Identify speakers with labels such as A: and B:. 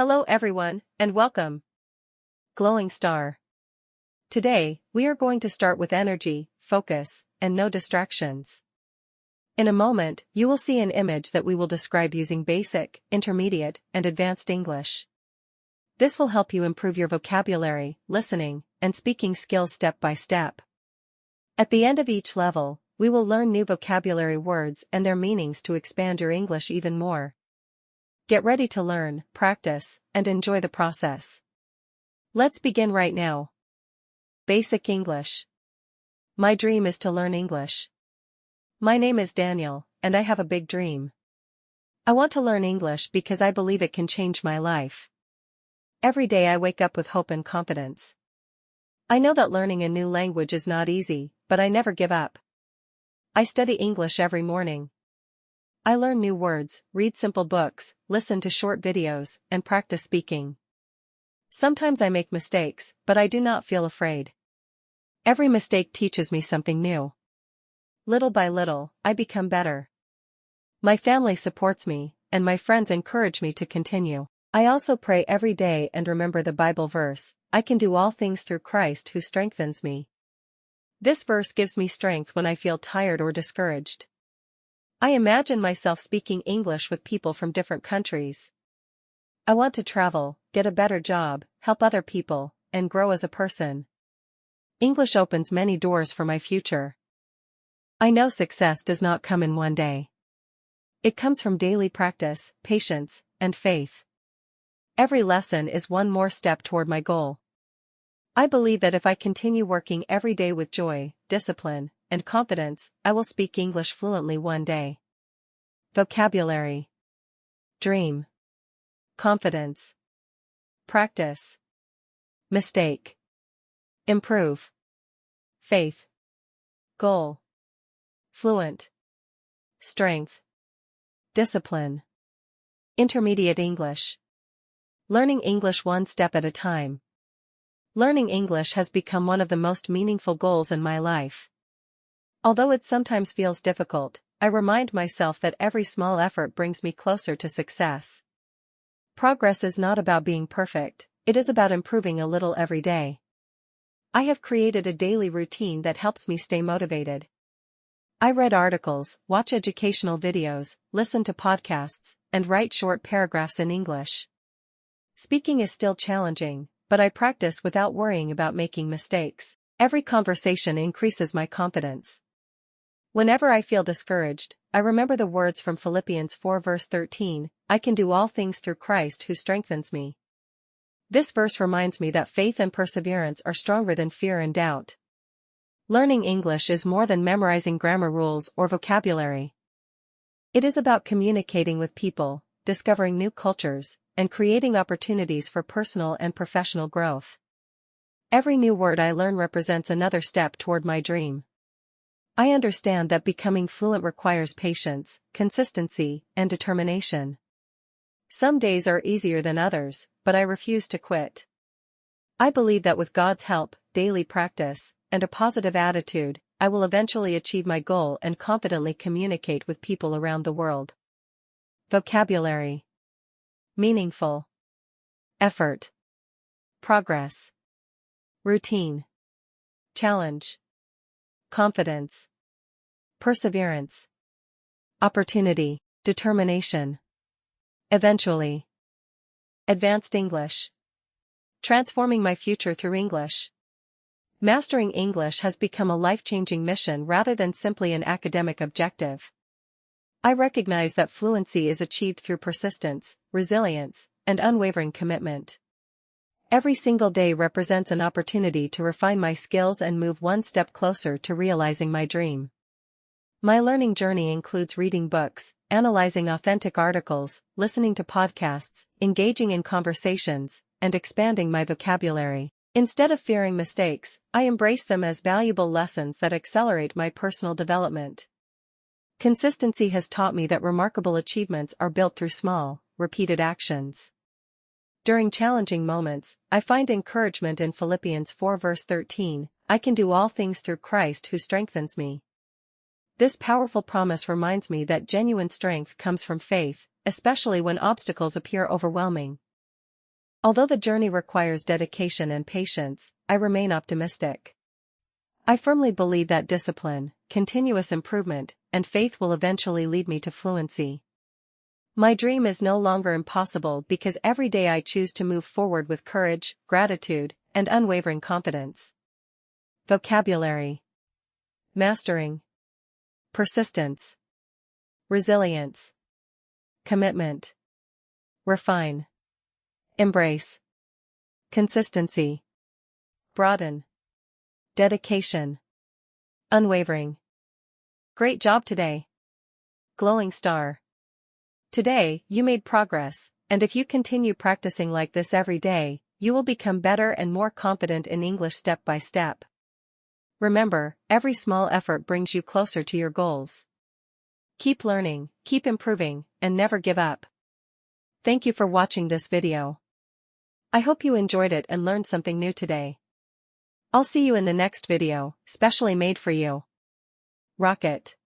A: Hello everyone, and welcome. Glowing Star. Today, we are going to start with energy, focus, and no distractions. In a moment, you will see an image that we will describe using basic, intermediate, and advanced English. This will help you improve your vocabulary, listening, and speaking skills step by step. At the end of each level, we will learn new vocabulary words and their meanings to expand your English even more. Get ready to learn, practice, and enjoy the process. Let's begin right now. Basic English. My dream is to learn English. My name is Daniel, and I have a big dream. I want to learn English because I believe it can change my life. Every day I wake up with hope and confidence. I know that learning a new language is not easy, but I never give up. I study English every morning. I learn new words, read simple books, listen to short videos, and practice speaking. Sometimes I make mistakes, but I do not feel afraid. Every mistake teaches me something new. Little by little, I become better. My family supports me, and my friends encourage me to continue. I also pray every day and remember the Bible verse, "I can do all things through Christ who strengthens me." This verse gives me strength when I feel tired or discouraged. I imagine myself speaking English with people from different countries. I want to travel, get a better job, help other people, and grow as a person. English opens many doors for my future. I know success does not come in one day. It comes from daily practice, patience, and faith. Every lesson is one more step toward my goal. I believe that if I continue working every day with joy, discipline, and confidence, I will speak English fluently one day. Vocabulary. Dream. Confidence. Practice. Mistake. Improve. Faith. Goal. Fluent. Strength. Discipline. Intermediate English. Learning English one step at a time. Learning English has become one of the most meaningful goals in my life. Although it sometimes feels difficult, I remind myself that every small effort brings me closer to success. Progress is not about being perfect, it is about improving a little every day. I have created a daily routine that helps me stay motivated. I read articles, watch educational videos, listen to podcasts, and write short paragraphs in English. Speaking is still challenging, but I practice without worrying about making mistakes. Every conversation increases my confidence. Whenever I feel discouraged, I remember the words from Philippians 4 verse 13, "I can do all things through Christ who strengthens me." This verse reminds me that faith and perseverance are stronger than fear and doubt. Learning English is more than memorizing grammar rules or vocabulary. It is about communicating with people, discovering new cultures, and creating opportunities for personal and professional growth. Every new word I learn represents another step toward my dream. I understand that becoming fluent requires patience, consistency, and determination. Some days are easier than others, but I refuse to quit. I believe that with God's help, daily practice, and a positive attitude, I will eventually achieve my goal and confidently communicate with people around the world. Vocabulary. Meaningful. Effort. Progress. Routine. Challenge. Confidence. Perseverance. Opportunity. Determination. Eventually. Advanced English. Transforming my future through English. Mastering English has become a life-changing mission rather than simply an academic objective. I recognize that fluency is achieved through persistence, resilience, and unwavering commitment. Every single day represents an opportunity to refine my skills and move one step closer to realizing my dream. My learning journey includes reading books, analyzing authentic articles, listening to podcasts, engaging in conversations, and expanding my vocabulary. Instead of fearing mistakes, I embrace them as valuable lessons that accelerate my personal development. Consistency has taught me that remarkable achievements are built through small, repeated actions. During challenging moments, I find encouragement in Philippians 4 verse 13, "I can do all things through Christ who strengthens me." This powerful promise reminds me that genuine strength comes from faith, especially when obstacles appear overwhelming. Although the journey requires dedication and patience, I remain optimistic. I firmly believe that discipline, continuous improvement, and faith will eventually lead me to fluency. My dream is no longer impossible because every day I choose to move forward with courage, gratitude, and unwavering confidence. Vocabulary: mastering, persistence, resilience, commitment, refine, embrace, consistency, broaden, dedication, unwavering. Great job today. Glowing star. Today, you made progress, and if you continue practicing like this every day, you will become better and more confident in English step by step. Remember, every small effort brings you closer to your goals. Keep learning, keep improving, and never give up. Thank you for watching this video. I hope you enjoyed it and learned something new today. I'll see you in the next video, specially made for you. Rocket.